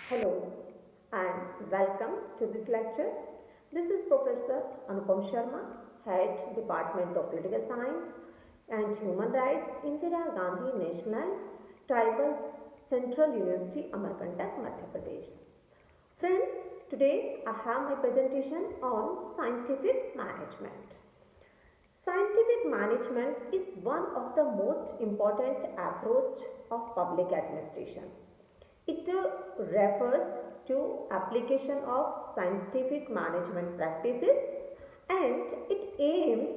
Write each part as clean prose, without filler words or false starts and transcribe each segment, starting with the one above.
Hello and welcome to this lecture. This is Professor Anupam Sharma, Head Department of Political Science and Human Rights, Indira Gandhi National Tribal Central University, Amarkantak, Madhya Pradesh. Friends, today I have my presentation on scientific management. Scientific management is one of the most important approach of public administration. It refers to application of scientific management practices and it aims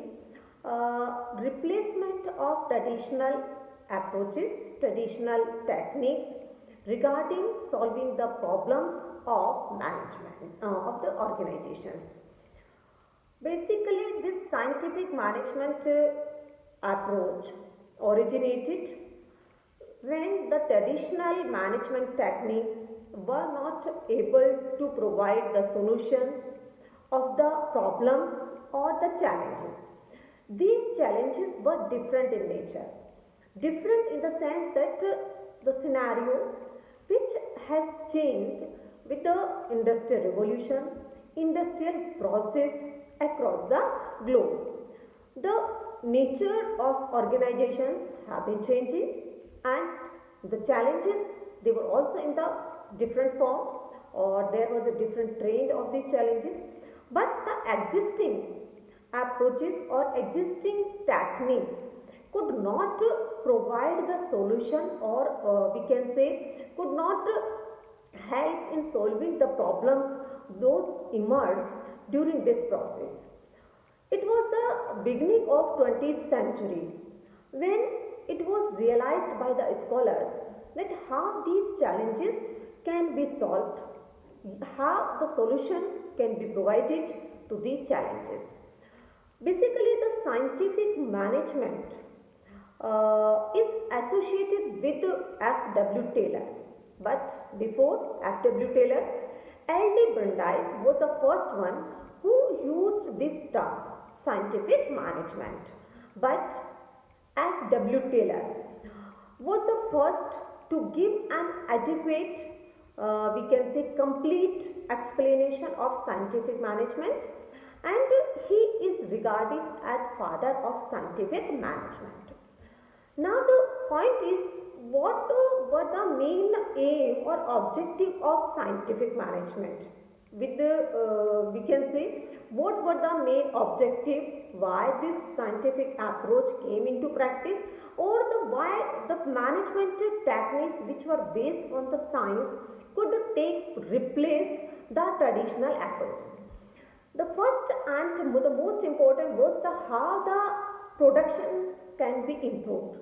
replacement of traditional approaches, traditional techniques regarding solving the problems of management of the organizations. Basically, this scientific management approach originated when the traditional management techniques were not able to provide the solutions of the problems or the challenges. These challenges were different in nature. Different in the sense that the scenario which has changed with the industrial revolution, industrial process across the globe. The nature of organizations have been changing and the challenges, they were also in the different form, or there was a different trend of these challenges, but the existing approaches or existing techniques could not provide the solution, or we can say could not help in solving the problems those emerged during this process. It was the beginning of 20th century when it was realized by the scholars that how these challenges can be solved, how the solution can be provided to these challenges. Basically, the scientific management is associated with F.W. Taylor, but before F.W. Taylor, L.D. Brandeis was the first one who used this term, scientific management. But F.W. Taylor was the first to give an adequate, we can say complete explanation of scientific management, and he is regarded as father of scientific management. Now the point is, what were the main aim or objective of scientific management? With the, we can say, what were the main objective, why this scientific approach came into practice, or the why the management techniques which were based on the science could replace the traditional approaches. The first and the most important was the how the production can be improved,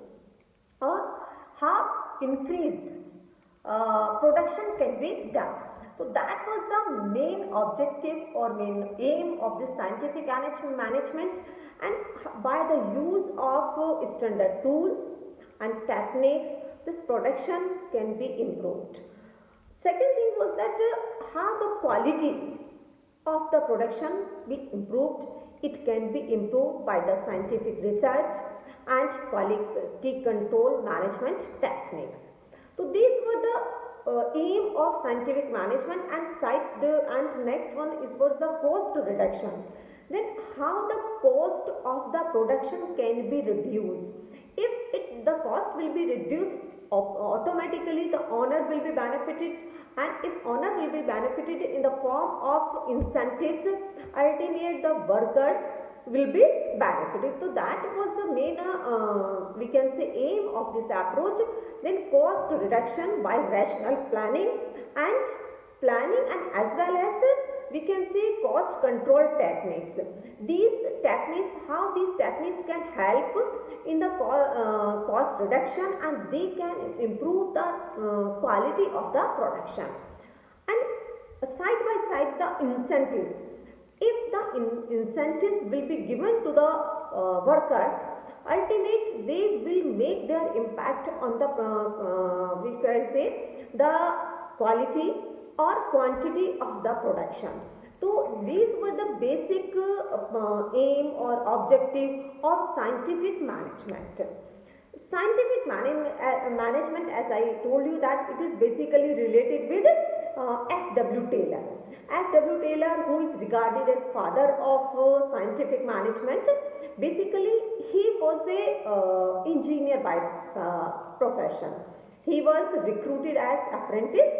or how increased production can be done. So that was the main objective or main aim of the scientific management, and by the use of standard tools and techniques, this production can be improved. Second thing was that how the quality of the production be improved. It can be improved by the scientific research and quality control management techniques. So these were the aim of scientific management, and next one was the cost reduction. Then how the cost of the production can be reduced. If the cost will be reduced, automatically the owner will be benefited, and if owner will be benefited in the form of incentives, ultimately the workers will be benefited. So that was the main we can say aim of this approach. Then cost reduction by rational planning and as well as we can say cost control techniques. These techniques, how these techniques can help in the cost reduction, and they can improve the quality of the production. And side by side the incentives. If the incentives will be given to the workers, ultimately they will make their impact on the we can say the quality or quantity of the production. So these were the basic aim or objective of scientific management. Scientific management, as I told you, that it is basically related with F.W. Taylor. F.W. Taylor, who is regarded as father of scientific management, basically he was a engineer by profession. He was recruited as apprentice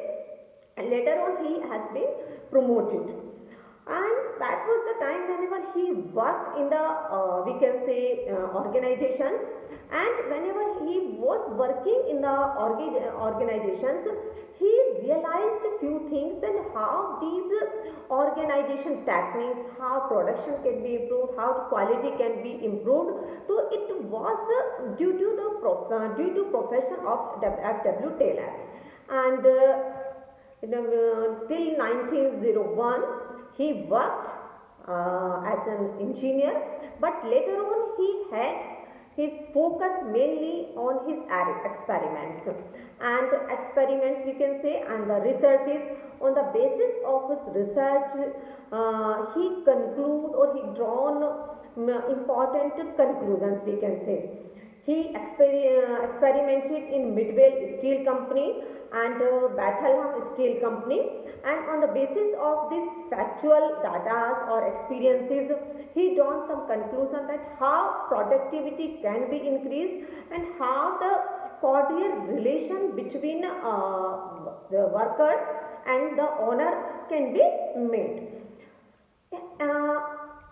and later on he has been promoted. And that was the time whenever he worked in the we can say organizations, and whenever he was working in the organizations, he realized a few things and how these organization techniques, how production can be improved, how quality can be improved. So it was due to the profession of F.W. Taylor. And till 1901 he worked as an engineer, but later on he had his focus mainly on his experiments, and experiments we can say, and the researches. On the basis of his research, he conclude or he drawn important conclusions we can say. He experimented in Midway Steel Company and Bethlehem Steel Company, and on the basis of this factual data or experiences, he drawn some conclusion that how productivity can be increased and how the cordial relation between the workers and the owner can be made.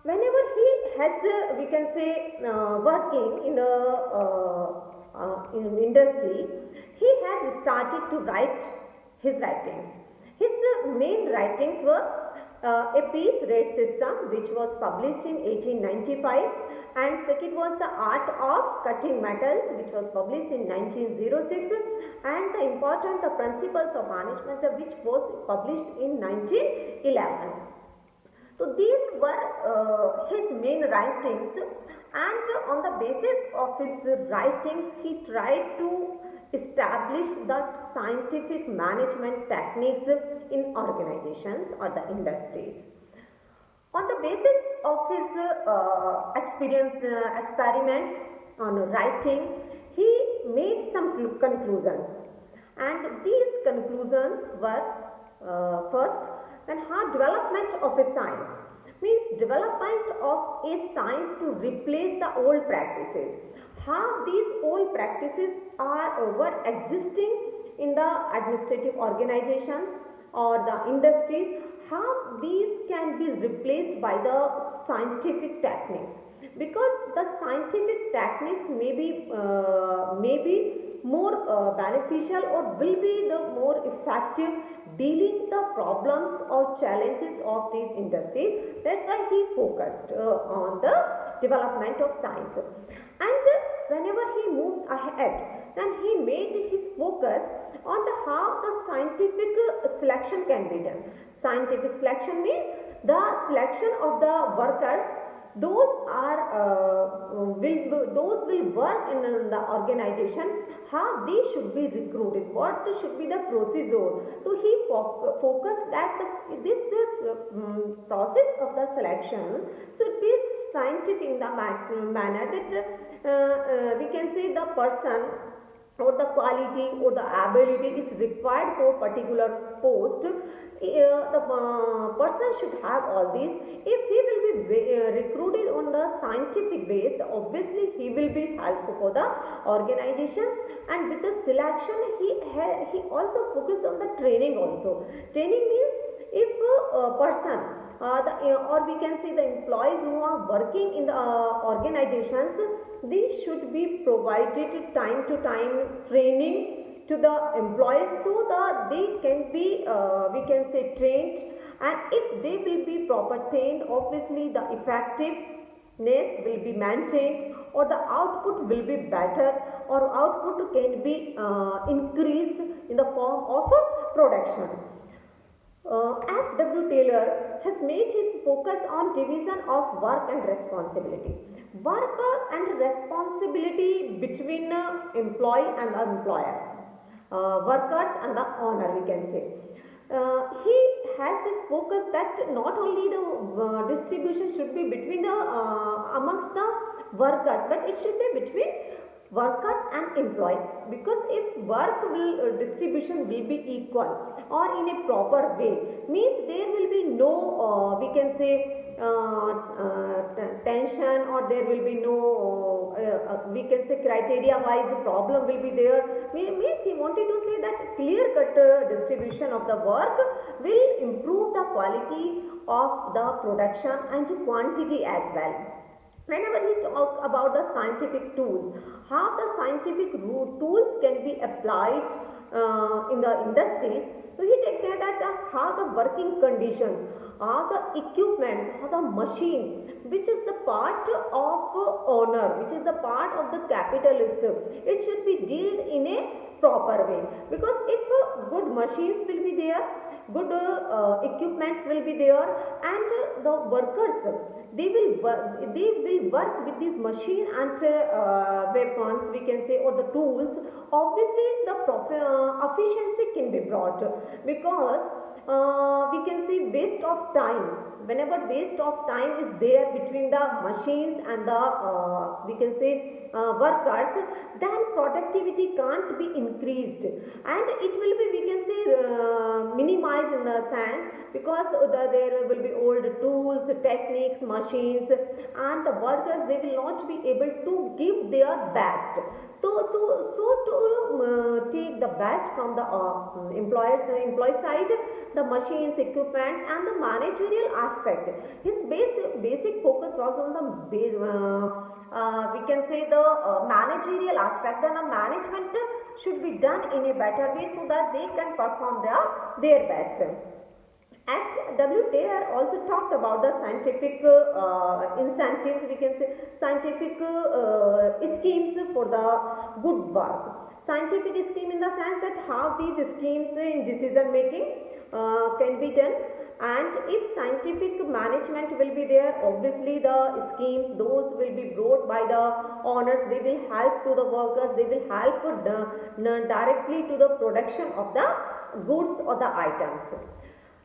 Whenever he has we can say working in the in industry, he has started to write his writings. His main writings were a piece rate system, which was published in 1895, and second was the art of cutting metals, which was published in 1906, and the important the principles of management, which was published in 1911. So these were his main writings, and on the basis of his writings he tried to establish the scientific management techniques in organizations or the industries. On the basis of his experiments on writing, he made some conclusions, and these conclusions were first, and how development of a science means development of a science to replace the old practices. How these old practices were existing in the administrative organizations or the industries, how these can be replaced by the scientific techniques, because the scientific techniques may be more beneficial or will be the more effective dealing the problems or challenges of these industries. That's why he focused on the development of science. And whenever he moved ahead, then he made his focus on how the scientific selection can be done. Scientific selection means the selection of the workers. Those will work in the organization, how they should be recruited, what should be the procedure. So he focused that this process of the selection should be scientific in the manner that we can say the person or the quality or the ability is required for particular post. The person should have all these. If he will be recruited on the scientific base, obviously he will be helpful for the organization. And with the selection, he also focused on the training also. Training means if a person or we can say the employees who are working in the organizations, they should be provided time to time training to the employees so that they can be we can say trained, and if they will be proper trained, obviously the effectiveness will be maintained or the output will be better, or output can be increased in the form of production. F.W. Taylor has made his focus on division of work and responsibility. Work and responsibility between employee and the employer, workers and the owner we can say. He has his focus that not only the distribution should be between the amongst the workers, but it should be between workers and employees, because if work will distribution will be equal or in a proper way, means there will be no we can say tension, or there will be no we can say criteria wise problem will be there. Means he wanted to say that clear cut distribution of the work will improve the quality of the production and quantity as well. Whenever we talk about the scientific tools, how the scientific tools can be applied in the industries, so he take care that how the working conditions, how the equipments, how the machine, which is the part of owner, which is the part of the capitalist, it should be dealt in a proper way. Because if good machines will be there, good equipments will be there, and the workers, they will work with this machine and weapons, we can say, or the tools, obviously the efficiency can be brought. Because we can see waste of time, whenever waste of time is there between the machines and the we can say workers, then productivity can't be increased, and it will be, we can say, minimized in the sense, because there will be old tools, techniques, machines, and the workers, they will not be able to give their best. So to take the best from the employee side, the machines, equipment, and the managerial aspect. His basic focus was on the we can say the managerial aspect. Then a management should be done in a better way so that they can perform their best. And W. Taylor also talked about the scientific incentives, we can say scientific schemes for the good work. Scientific scheme in the sense that how these schemes in decision making can be done, and if scientific management will be there, obviously the schemes, those will be brought by the owners, they will help to the workers, they will help directly to the production of the goods or the items.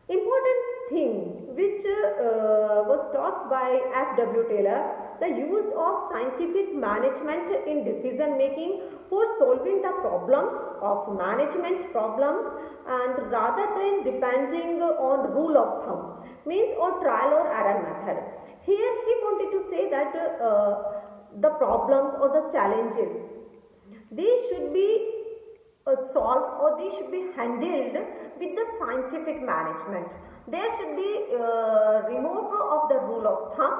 Important thing which was taught by F.W. Taylor, the use of scientific management in decision making for solving the problems of management problems, and rather than depending on rule of thumb, means or trial or error method. Here he wanted to say that the problems or the challenges, they should be solved, or they should be handled with the scientific management. There should be removal of the rule of thumb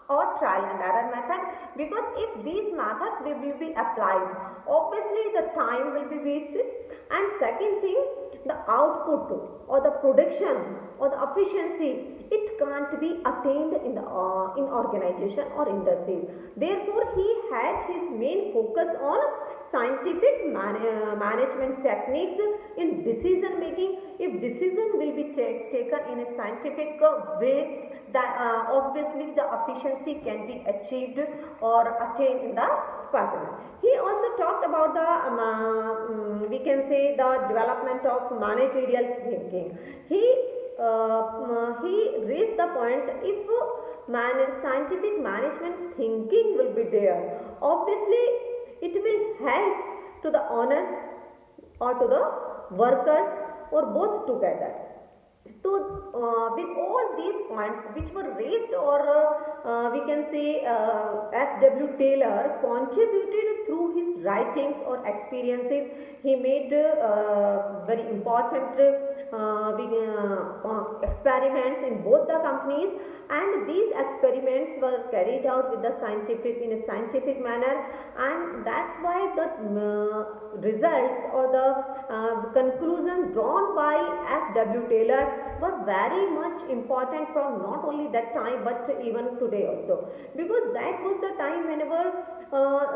or trial and error method, because if these methods will be applied, obviously the time will be wasted, and second thing, the output or the production or the efficiency, it can't be attained in the in organization or industry. Therefore he had his main focus on scientific management techniques in decision making. If decision will be taken in a scientific way, that obviously the efficiency can be achieved or attained in the person. He also talked about the we can say the development of managerial thinking. He raised the point, if scientific management thinking will be there, obviously it will help to the owners or to the workers or both together. So with all these points which were raised, or we can say F.W. Taylor contributed through his writings or experiences. He made very important experiments in both the companies, and these experiments were carried out with the in a scientific manner, and that's why the results or the conclusions drawn by F.W. Taylor were very much important from not only that time but even today also, because that was the time whenever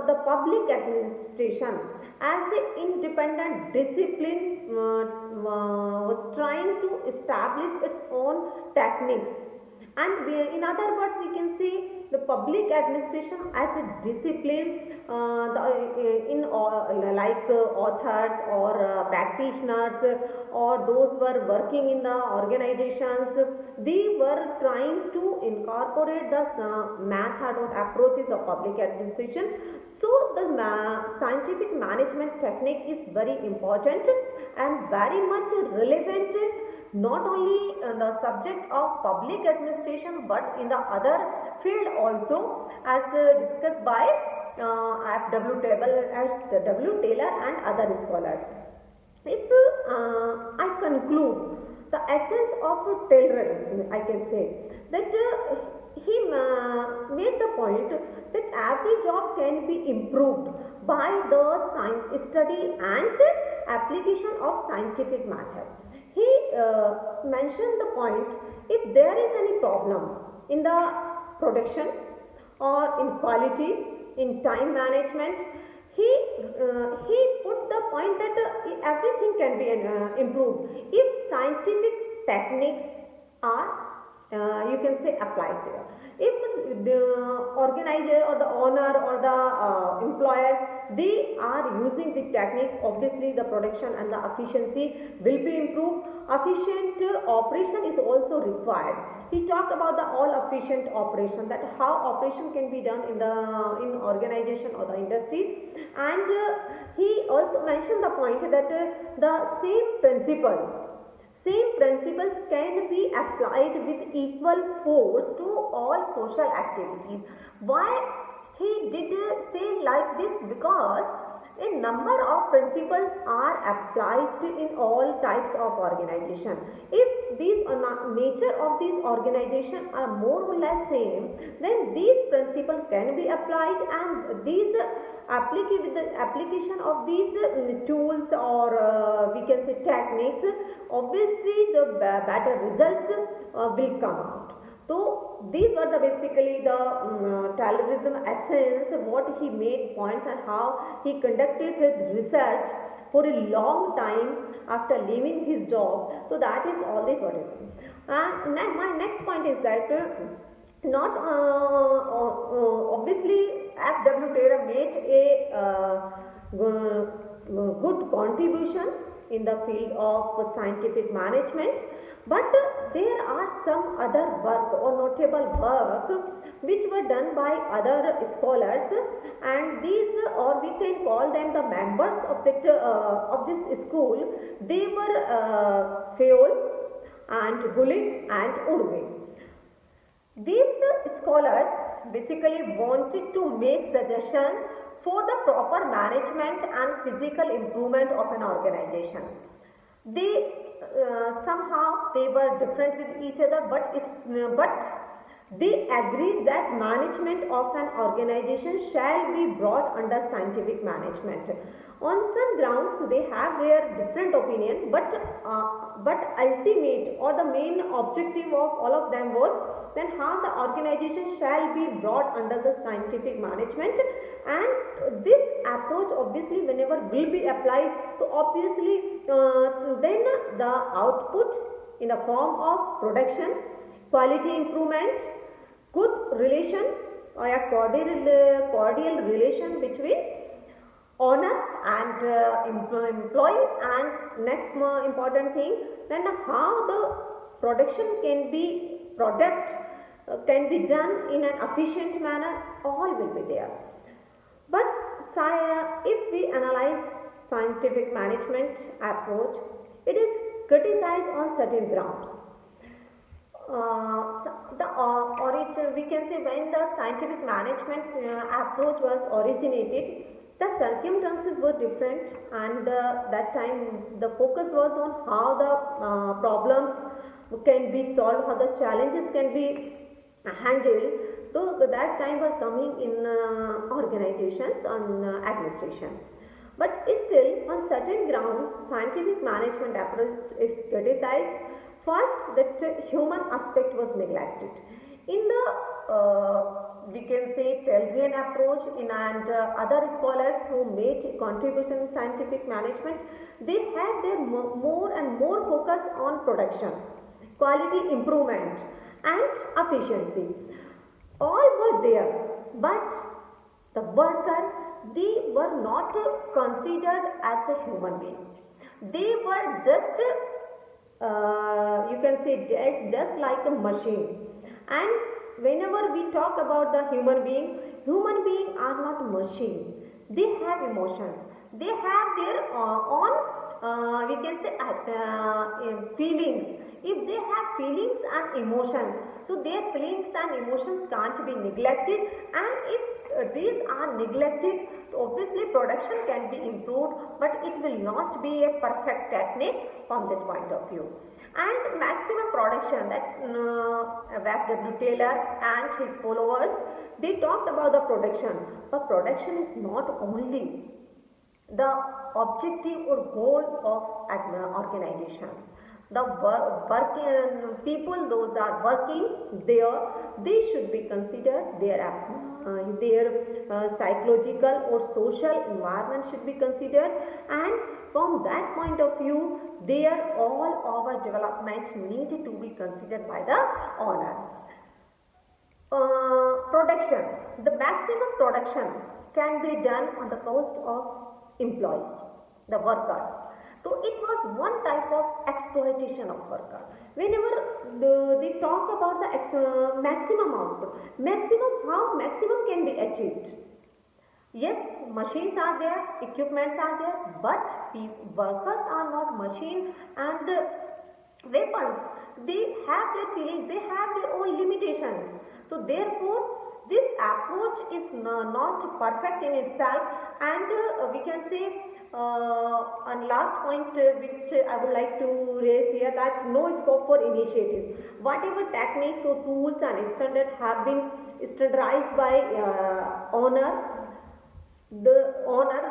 the public administration as an independent discipline was trying to establish its own techniques, and in other words we can say the public administration as a discipline, like authors or practitioners or those were working in the organizations, they were trying to incorporate the method or approaches of public administration. So the scientific management technique is very important and very much relevant, not only in the subject of public administration but in the other field also, as discussed by W. Taylor and other scholars. If I conclude the essence of Taylorism, I can say that he made the point that every job can be improved by the study and application of scientific method. He mentioned the point, if there is any problem in the production or in quality, in time management, he put the point that everything can be improved if scientific techniques are you can say applied there. If the organizer or the owner or the employer, they are using the techniques, obviously the production and the efficiency will be improved. Efficient operation is also required. He talked about the all efficient operation, that how operation can be done in the organization or the industries, and he also mentioned the point that the same principles can be applied with equal force to all social activities. Why he did say like this? Because a number of principles are applied in all types of organization. If these nature of these organization are more or less same, then these principles can be applied, and these with the application of these tools or we can say techniques, obviously the better results will come out. So these were the basically the Taylorism essence, what he made points and how he conducted his research for a long time after leaving his job. So that is all this what is. And my next point is that not obviously F.W. Taylor made a good contribution in the field of scientific management, but there are some other work or notable work which were done by other scholars, and these, or we can call them the members of this school. They were Fayol and Gulick and Urve. These scholars basically wanted to make suggestions for the proper management and physical improvement of an organization. They somehow they were different with each other, but they agreed that management of an organization shall be brought under scientific management. On some grounds they have their different opinion, but ultimate or the main objective of all of them was then how the organization shall be brought under the scientific management, and this approach obviously whenever will be applied, so obviously then the output in the form of production, quality improvement, good relation or a cordial relation between owner and employee, and next more important thing, then how the production can be can be done in an efficient manner, all will be there. But if we analyze scientific management approach, it is criticized on certain grounds. We can say when the scientific management approach was originated, the circumstances were different, and that time the focus was on how the problems can be solved, how the challenges can be handled. So that time was coming in organizations on administration. But still on certain grounds scientific management approach is criticized. First, that human aspect was neglected. In the we can say Taylorian approach and other scholars who made contribution in scientific management, they had their more and more focus on production, quality improvement and efficiency. all were there, but the worker, they were not considered as a human being. They were just you can say just like a machine. And whenever we talk about the human being are not machine. They have emotions, they have their own we can say feelings. If they have feelings and emotions, so their feelings and emotions can't be neglected, and if these are neglected, so obviously production can be improved, but it will not be a perfect technique from this point of view. And maximum production, that W. Taylor and his followers, they talked about the production, but production is not only the objective or goal of organizations. The people, those are working there, they should be considered. Their psychological or social environment should be considered, and from that point of view, their all our development needed to be considered by the owner. Production, the maximum production can be done on the cost of employee, the workers. So it was one type of exploitation of worker. Whenever they talk about the maximum output, how maximum can be achieved? Yes, machines are there, equipments are there, but workers are not machine, and weapons, they have their feelings, they have their own limitations. So therefore, this approach is not perfect in itself, and we can say on last point which I would like to raise here, that no scope for initiatives. Whatever techniques or tools and standards have been standardized by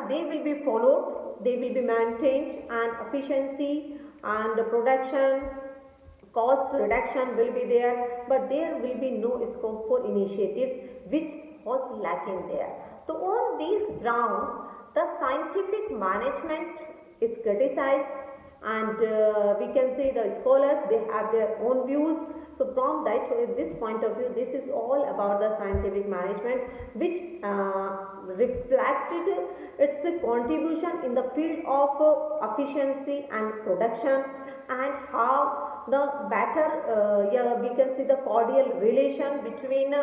they will be followed, they will be maintained, and efficiency and the production cost reduction will be there, but there will be no scope for initiatives, which was lacking there. So on these grounds, the scientific management is criticized, and we can say the scholars, they have their own views. So from this point of view, this is all about the scientific management, which reflected its contribution in the field of efficiency and production, and how the better we can see the cordial relation between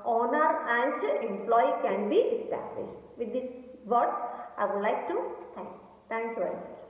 owner and employee can be established. With these words, I would like to thank you very much.